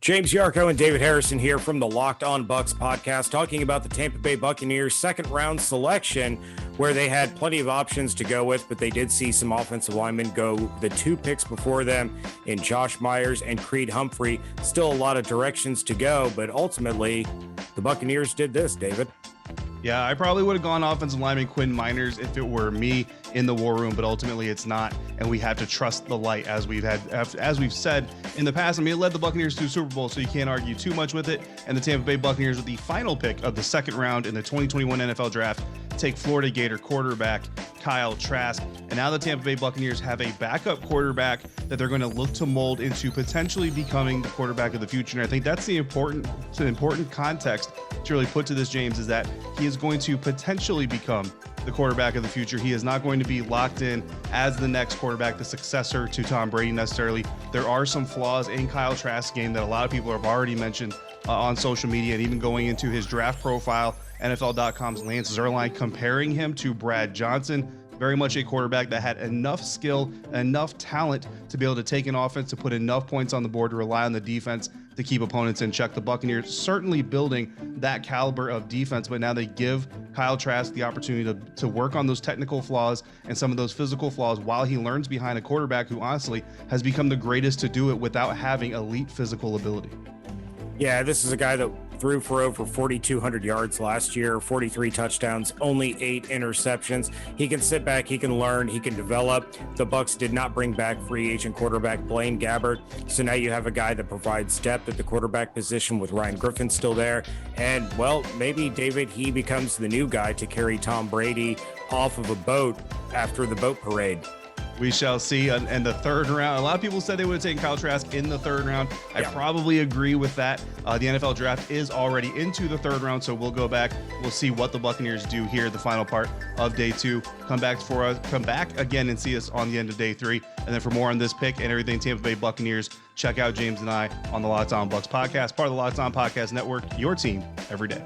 James Yarcho and David Harrison here from the Locked On Bucs podcast, talking about the Tampa Bay Buccaneers second round selection, where they had plenty of options to go with, but they did see some offensive linemen go the two picks before them in Josh Myers and Creed Humphrey. Still a lot of directions to go, but ultimately the Buccaneers did this, David. Yeah, I probably would have gone offensive lineman Quinn Miners if it were me in the war room, but ultimately it's not, and we have to trust the light as we've said in the past. I mean, it led the Buccaneers to Super Bowl, so you can't argue too much with it. And the Tampa Bay Buccaneers, with the final pick of the second round in the 2021 NFL Draft, take Florida Gator quarterback Kyle Trask. And now the Tampa Bay Buccaneers have a backup quarterback that they're going to look to mold into potentially becoming the quarterback of the future. And I think that's the important context to really put to this, James, is that he is going to potentially become the quarterback of the future. He is not going to be locked in as the next quarterback, the successor to Tom Brady necessarily. There are some flaws in Kyle Trask's game that a lot of people have already mentioned on social media, and even going into his draft profile, NFL.com's Lance Zierlein comparing him to Brad Johnson. Very much a quarterback that had enough skill, enough talent to be able to take an offense, to put enough points on the board, to rely on the defense to keep opponents in check. The Buccaneers certainly building that caliber of defense, but now they give Kyle Trask the opportunity to work on those technical flaws and some of those physical flaws while he learns behind a quarterback who honestly has become the greatest to do it without having elite physical ability. Yeah, this is a guy that threw for over 4,200 yards last year, 43 touchdowns, only 8 interceptions. He can sit back, he can learn, he can develop. The Bucs did not bring back free agent quarterback Blaine Gabbert, so now you have a guy that provides depth at the quarterback position with Ryan Griffin still there. And, well, maybe, David, he becomes the new guy to carry Tom Brady off of a boat after the boat parade. We shall see. In the third round, a lot of people said they would have taken Kyle Trask in the third round. I probably agree with that. The NFL draft is already into the third round, so we'll go back. We'll see what the Buccaneers do here, the final part of day 2. Come back again and see us on the end of day 3. And then for more on this pick and everything Tampa Bay Buccaneers, check out James and I on the Locked On Bucs podcast, part of the Locked On Podcast Network, your team every day.